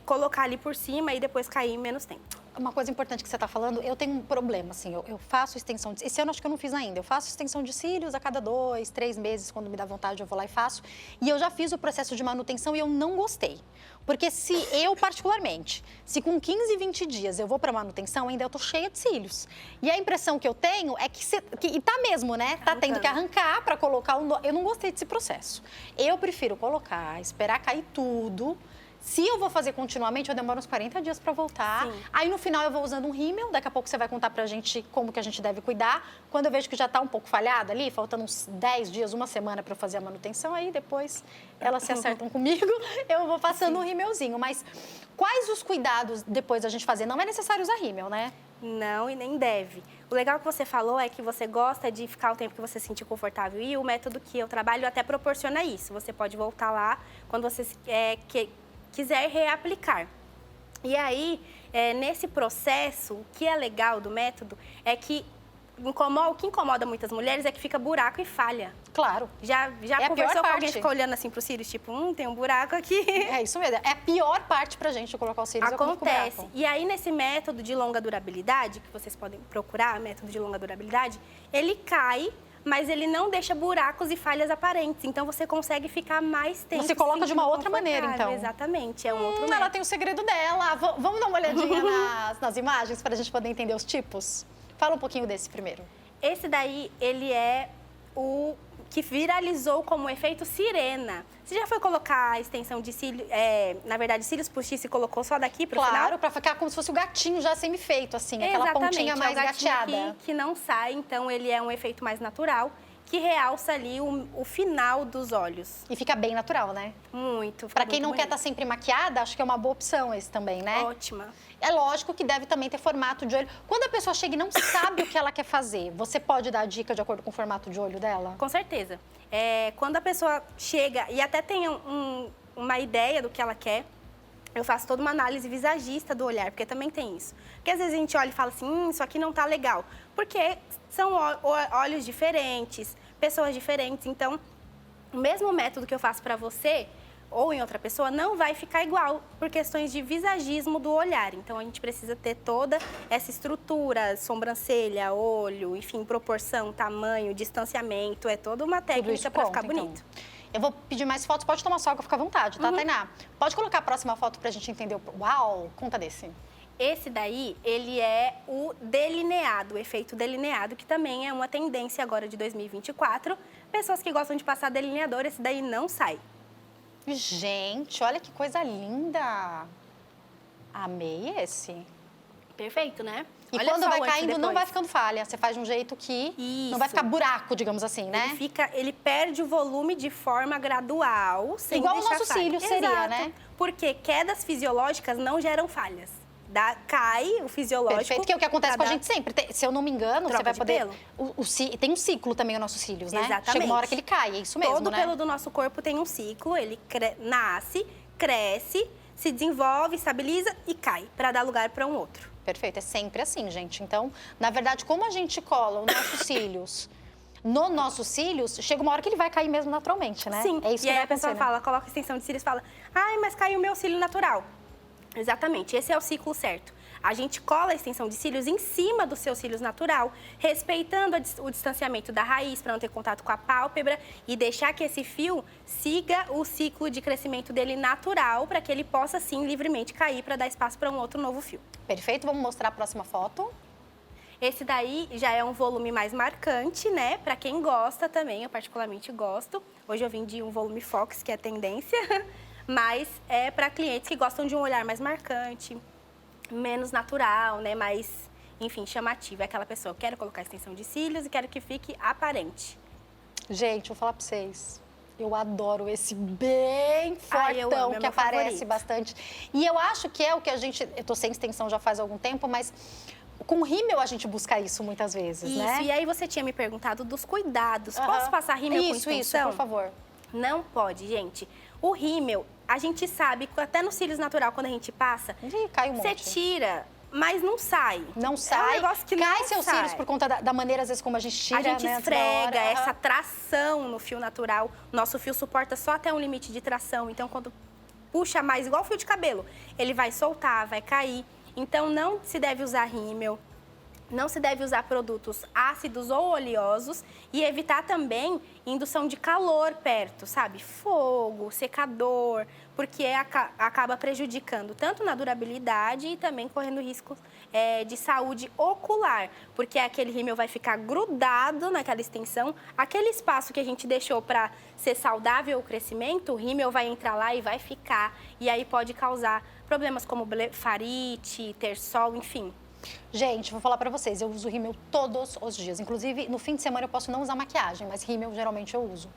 colocar ali por cima e depois cair em menos tempo. Uma coisa importante que você está falando, eu tenho um problema, assim, eu faço extensão de... Esse ano acho que eu não fiz ainda. Eu faço extensão de cílios a cada 2, 3 meses, quando me dá vontade eu vou lá e faço. E eu já fiz o processo de manutenção e eu não gostei. Porque se eu, particularmente, se com 15, 20 dias eu vou para manutenção, ainda eu tô cheia de cílios. E a impressão que eu tenho é que e tá mesmo, né? Tá tendo que arrancar para colocar um... Eu não gostei desse processo. Eu prefiro colocar, esperar cair tudo. Se eu vou fazer continuamente, eu demoro uns 40 dias para voltar. Sim. Aí, no final, eu vou usando um rímel. Daqui a pouco você vai contar pra gente como que a gente deve cuidar. Quando eu vejo que já tá um pouco falhada ali, faltando uns 10 dias, uma semana para eu fazer a manutenção, aí depois elas se acertam comigo, eu vou passando um rímelzinho. Mas quais os cuidados depois da gente fazer? Não é necessário usar rímel, né? Não, e nem deve. O legal que você falou é que você gosta de ficar o tempo que você se sentir confortável. E o método que eu trabalho até proporciona isso. Você pode voltar lá quando você quiser reaplicar. E aí, nesse processo, o que é legal do método é que o que incomoda muitas mulheres é que fica buraco e falha. Claro. Já a pior conversou com alguém que parte. ficou olhando assim para os cílios, tipo, tem um buraco aqui. É isso mesmo. É a pior parte pra gente colocar os cílios. Acontece. E aí, nesse método de longa durabilidade, que vocês podem procurar, método de longa durabilidade, ele cai, mas ele não deixa buracos e falhas aparentes. Então, você consegue ficar mais tempo. Você coloca de uma outra maneira, então. Exatamente, é um outro método. Ela tem o segredo dela. Vamos dar uma olhadinha nas imagens para a gente poder entender os tipos? Fala um pouquinho desse primeiro. Esse daí, ele é o que viralizou como efeito sirena. Você já foi colocar a extensão de cílios, na verdade, cílios postiços e colocou só daqui pro final? Claro, para ficar como se fosse o gatinho já semi-feito, assim, aquela pontinha mais é o gatinho gateada. que não sai, então ele é um efeito mais natural, que realça ali o final dos olhos. E fica bem natural, né? Muito. Para quem não quer estar sempre maquiada, acho que é uma boa opção esse também, né? Ótima. É lógico que deve também ter formato de olho. Quando a pessoa chega e não sabe o que ela quer fazer, você pode dar a dica de acordo com o formato de olho dela? Com certeza. Quando a pessoa chega e até tem uma ideia do que ela quer, eu faço toda uma análise visagista do olhar, porque também tem isso. Porque às vezes a gente olha e fala assim, isso aqui não tá legal. Porque são olhos diferentes, pessoas diferentes, então o mesmo método que eu faço para você ou em outra pessoa não vai ficar igual por questões de visagismo do olhar. Então, a gente precisa ter toda essa estrutura, sobrancelha, olho, enfim, proporção, tamanho, distanciamento. É toda uma técnica para ficar bonito. Então. Eu vou pedir mais fotos, pode tomar só, fica à vontade, tá, Tainá? Pode colocar a próxima foto pra gente entender. Uau, conta desse. Esse daí, ele é o delineado, o efeito delineado, que também é uma tendência agora de 2024. Pessoas que gostam de passar delineador, esse daí não sai. Gente, olha que coisa linda! Amei esse. Perfeito, né? E olha quando só vai o antes e caindo, não depois. vai ficando falha. Você faz de um jeito que não vai ficar buraco, digamos assim, né? Ele perde o volume de forma gradual, sem igual o deixar nosso falha. cílio seria, Exato, né? Porque quedas fisiológicas não geram falhas. Cai o fisiológico. Perfeito, que é o que acontece com a gente sempre. Se eu não me engano, Troca você vai de poder... pelo. Tem um ciclo também os nossos cílios, né? Exatamente. Chega uma hora que ele cai, é isso mesmo, Todo né? pelo do nosso corpo tem um ciclo, ele nasce, cresce, se desenvolve, estabiliza e cai, para dar lugar para um outro. Perfeito, é sempre assim, gente. Então, na verdade, como a gente cola os nossos cílios nos nossos cílios, chega uma hora que ele vai cair mesmo naturalmente, né? Sim, É isso que e aí vai a pessoa acontecer, né? fala, coloca extensão de cílios e fala, ai, mas caiu o meu cílio natural. Exatamente, esse é o ciclo certo. A gente cola a extensão de cílios em cima do seu cílios natural, respeitando o distanciamento da raiz para não ter contato com a pálpebra e deixar que esse fio siga o ciclo de crescimento dele natural para que ele possa, sim, livremente cair para dar espaço para um outro novo fio. Perfeito, vamos mostrar a próxima foto. Esse daí já é um volume mais marcante, né? Para quem gosta também, eu particularmente gosto. Hoje eu vim de um volume Fox, que é tendência, mas é para clientes que gostam de um olhar mais marcante, menos natural, né? Mais, enfim, chamativo. É aquela pessoa, quero colocar extensão de cílios e quero que fique aparente. Gente, vou falar pra vocês. Eu adoro esse bem Ai, eu fortão amo, é que meu aparece favorito. bastante. E eu acho que é o que a gente... Eu tô sem extensão já faz algum tempo, mas com rímel a gente busca isso muitas vezes, Isso, né? e aí você tinha me perguntado dos cuidados. Posso passar rímel com extensão? Isso, por favor. Não pode, gente. O rímel, a gente sabe que até no cílios natural, quando a gente passa, Ih, cai um você monte. tira, mas não sai. Não É sai, um negócio que cai não seus sai. cílios por conta da maneira, às vezes, como a gente tira, A gente né, antes da hora. esfrega essa Aham. tração no fio natural. Nosso fio suporta só até um limite de tração. Então, quando puxa mais, igual fio de cabelo, ele vai soltar, vai cair. Então, não se deve usar rímel. Não se deve usar produtos ácidos ou oleosos e evitar também indução de calor perto, sabe? Fogo, secador, porque acaba prejudicando tanto na durabilidade e também correndo risco de saúde ocular, porque aquele rímel vai ficar grudado naquela extensão, aquele espaço que a gente deixou para ser saudável o crescimento, o rímel vai entrar lá e vai ficar, e aí pode causar problemas como blefarite, terçol, enfim. Gente, vou falar pra vocês, eu uso rímel todos os dias. Inclusive, no fim de semana eu posso não usar maquiagem, mas rímel geralmente eu uso.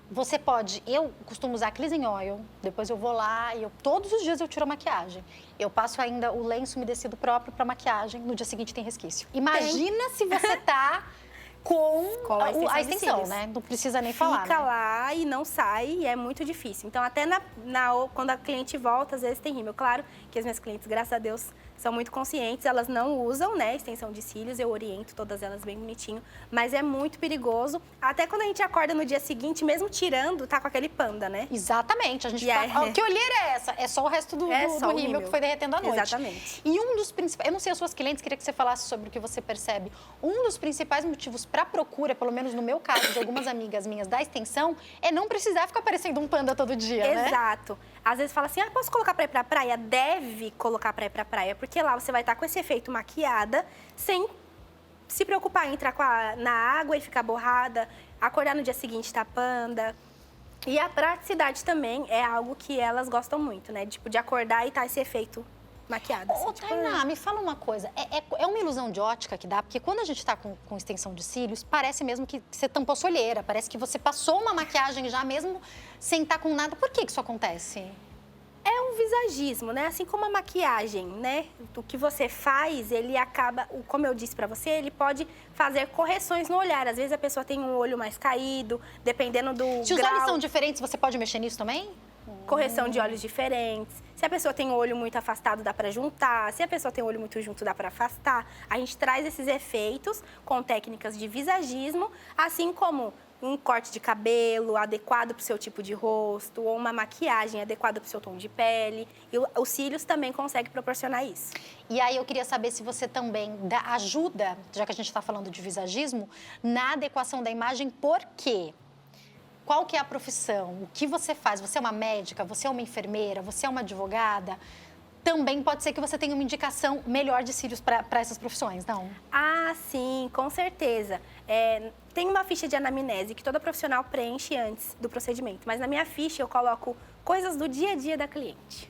Você pode, eu costumo usar cleansing oil, depois eu vou lá e todos os dias eu tiro a maquiagem. Eu passo ainda o lenço umedecido próprio pra maquiagem, no dia seguinte tem resquício. Imagina se você tá com a extensão, né? Não precisa nem falar, Fica né? lá e não sai, e é muito difícil. Então, até quando a cliente volta, às vezes tem rímel. Claro que as minhas clientes, graças a Deus, são muito conscientes, elas não usam, né, extensão de cílios, eu oriento todas elas bem bonitinho, mas é muito perigoso. Até quando a gente acorda no dia seguinte, mesmo tirando, tá com aquele panda, né? Exatamente, a gente E fala, aí- que olheira é essa? É só o resto do só o rímel rímel. que foi derretendo à noite. Exatamente. E um dos principais, eu não sei as suas clientes, queria que você falasse sobre o que você percebe. Um dos principais motivos para procura, pelo menos no meu caso, de algumas amigas minhas da extensão, é não precisar ficar parecendo um panda todo dia, né? Exato. Às vezes fala assim, posso colocar pra ir pra praia? Deve colocar pra ir pra praia, porque lá você vai estar com esse efeito maquiada, sem se preocupar em entrar na água e ficar borrada, acordar no dia seguinte tá panda. E a praticidade também é algo que elas gostam muito, né? Tipo, de acordar e tá esse efeito maquiada. Ô, assim, Tainá, me fala uma coisa. É uma ilusão de ótica que dá, porque quando a gente tá com extensão de cílios, parece mesmo que você tampou sua olheira, parece que você passou uma maquiagem já mesmo sem estar com nada. Por que isso acontece? É um visagismo, né? Assim como a maquiagem, né? O que você faz, ele acaba, como eu disse pra você, ele pode fazer correções no olhar. Às vezes a pessoa tem um olho mais caído, dependendo do Se os grau. olhos são diferentes, você pode mexer nisso também? Correção de olhos diferentes. Se a pessoa tem o olho muito afastado, dá pra juntar. Se a pessoa tem o olho muito junto, dá pra afastar. A gente traz esses efeitos com técnicas de visagismo, assim como um corte de cabelo adequado para o seu tipo de rosto, ou uma maquiagem adequada para o seu tom de pele. E os cílios também conseguem proporcionar isso. E aí eu queria saber se você também ajuda, já que a gente está falando de visagismo, na adequação da imagem, por quê? Qual que é a profissão? O que você faz? Você é uma médica? Você é uma enfermeira? Você é uma advogada? Também pode ser que você tenha uma indicação melhor de cílios para essas profissões, não? Ah, sim, com certeza. Tem uma ficha de anamnese que toda profissional preenche antes do procedimento, mas na minha ficha eu coloco coisas do dia a dia da cliente.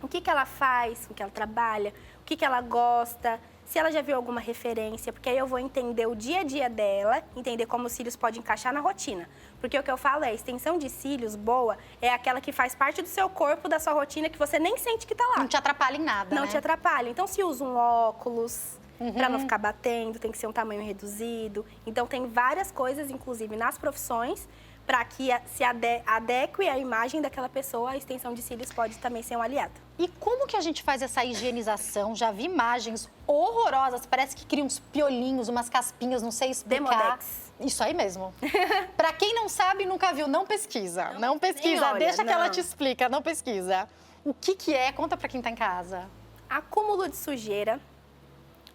O que ela faz, o que ela trabalha, o que ela gosta, se ela já viu alguma referência, porque aí eu vou entender o dia a dia dela, entender como os cílios podem encaixar na rotina. Porque o que eu falo é, extensão de cílios boa é aquela que faz parte do seu corpo, da sua rotina, que você nem sente que tá lá. Não te atrapalha em nada, Não né? te atrapalha. Então, se usa um óculos, para não ficar batendo, tem que ser um tamanho reduzido. Então, tem várias coisas, inclusive nas profissões, para que se adeque à imagem daquela pessoa, a extensão de cílios pode também ser um aliado. E como que a gente faz essa higienização? Já vi imagens horrorosas, parece que cria uns piolinhos, umas caspinhas, não sei explicar. Demodex. Isso aí mesmo. Pra quem não sabe, nunca viu, não pesquisa. Não pesquisa, olha, deixa que ela não. te explica, não pesquisa. O que é? Conta pra quem tá em casa. Acúmulo de sujeira,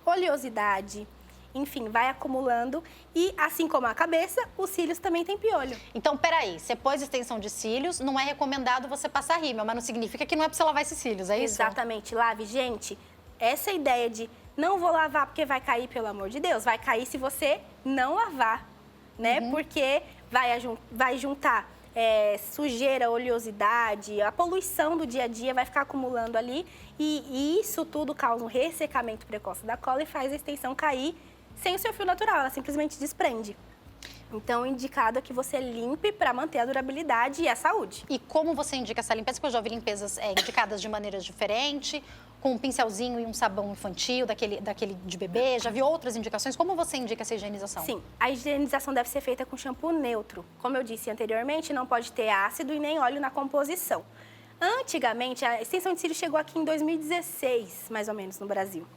oleosidade, enfim, vai acumulando. E, assim como a cabeça, os cílios também têm piolho. Então, peraí, você pôs extensão de cílios, não é recomendado você passar rímel, mas não significa que não é pra você lavar esses cílios, é isso? Exatamente, lave. Gente, essa ideia de não vou lavar porque vai cair, pelo amor de Deus, vai cair se você não lavar, né? Porque vai juntar sujeira, oleosidade, a poluição do dia a dia vai ficar acumulando ali e isso tudo causa um ressecamento precoce da cola e faz a extensão cair sem o seu fio natural, ela simplesmente desprende. Então, o indicado é que você limpe para manter a durabilidade e a saúde. E como você indica essa limpeza? Porque eu já vi limpezas indicadas de maneiras diferentes, com um pincelzinho e um sabão infantil, daquele de bebê. Já vi outras indicações. Como você indica essa higienização? Sim, a higienização deve ser feita com shampoo neutro. Como eu disse anteriormente, não pode ter ácido e nem óleo na composição. Antigamente, a extensão de cílios chegou aqui em 2016, mais ou menos, no Brasil.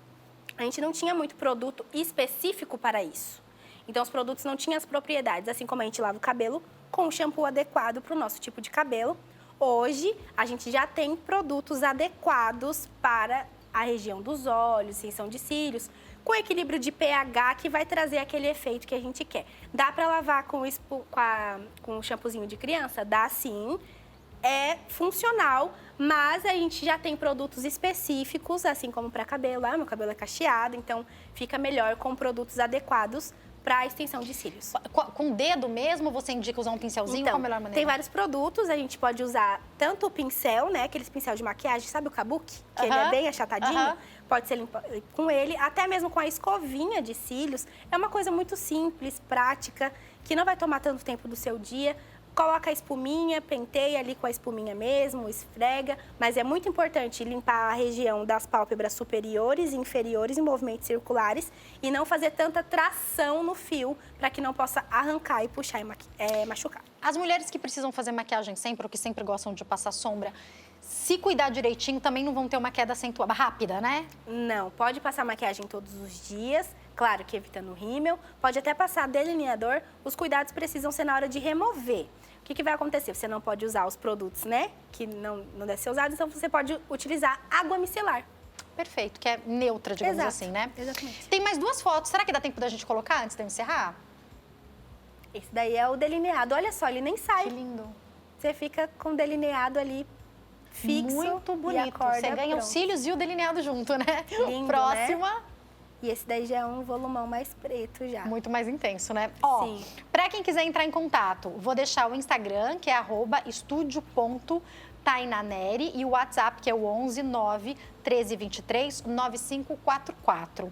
A gente não tinha muito produto específico para isso. Então, os produtos não tinham as propriedades, assim como a gente lava o cabelo com o shampoo adequado para o nosso tipo de cabelo. Hoje, a gente já tem produtos adequados para a região dos olhos, extensão de cílios, com equilíbrio de pH que vai trazer aquele efeito que a gente quer. Dá para lavar com o shampoozinho de criança? Dá sim. É funcional, mas a gente já tem produtos específicos, assim como para cabelo. Ah, meu cabelo é cacheado, então fica melhor com produtos adequados para a extensão de cílios. Com o dedo mesmo, você indica usar um pincelzinho? Então, qual a melhor maneira? tem vários produtos, a gente pode usar tanto o pincel, né, aqueles pincel de maquiagem, sabe o kabuki? Que ele é bem achatadinho, pode ser limpo com ele, até mesmo com a escovinha de cílios. É uma coisa muito simples, prática, que não vai tomar tanto tempo do seu dia. Coloca a espuminha, penteia ali com a espuminha mesmo, esfrega, mas é muito importante limpar a região das pálpebras superiores e inferiores em movimentos circulares e não fazer tanta tração no fio para que não possa arrancar e puxar e machucar. As mulheres que precisam fazer maquiagem sempre ou que sempre gostam de passar sombra, se cuidar direitinho, também não vão ter uma queda acentuada, rápida, né? Não, pode passar maquiagem todos os dias, claro que evitando o rímel, pode até passar delineador, os cuidados precisam ser na hora de remover. O que vai acontecer? Você não pode usar os produtos, né, que não deve ser usado, então você pode utilizar água micelar. Perfeito, que é neutra, digamos assim, né? Exatamente. Tem mais duas fotos, será que dá tempo da gente colocar antes de eu encerrar? Esse daí é o delineado, olha só, ele nem sai. Que lindo. Você fica com o delineado ali fixo. Muito e a bonito. corda Você ganha os pronta. cílios e o delineado junto, né? Lindo, Próxima. né? E esse daí já é um volumão mais preto já. Muito mais intenso, né? Ó, Sim. pra quem quiser entrar em contato, vou deixar o Instagram, que é @estudio.tainaneri, e o WhatsApp, que é o 11 9 1323 9544.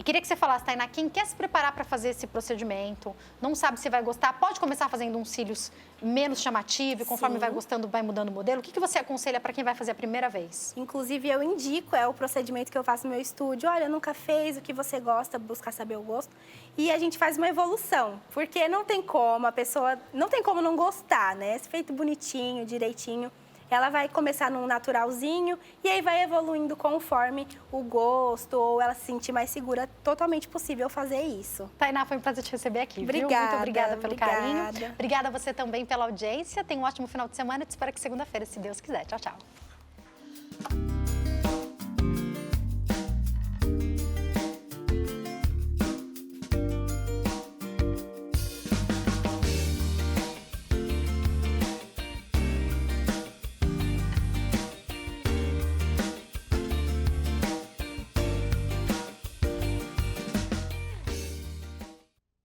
E queria que você falasse, Tainá, quem quer se preparar para fazer esse procedimento, não sabe se vai gostar, pode começar fazendo uns cílios menos chamativo, e conforme Sim. vai gostando, vai mudando o modelo. O que você aconselha para quem vai fazer a primeira vez? Inclusive, eu indico, é o procedimento que eu faço no meu estúdio. Olha, nunca fez, o que você gosta, buscar saber o gosto. E a gente faz uma evolução, porque não tem como, a pessoa não tem como não gostar, né? Se feito bonitinho, direitinho, ela vai começar num naturalzinho e aí vai evoluindo conforme o gosto ou ela se sentir mais segura, totalmente possível fazer isso. Tainá, foi um prazer te receber aqui, Obrigada, viu? Muito obrigada pelo obrigada. carinho. Obrigada a você também pela audiência. Tenha um ótimo final de semana. Te espero que segunda-feira, se Deus quiser. Tchau, tchau.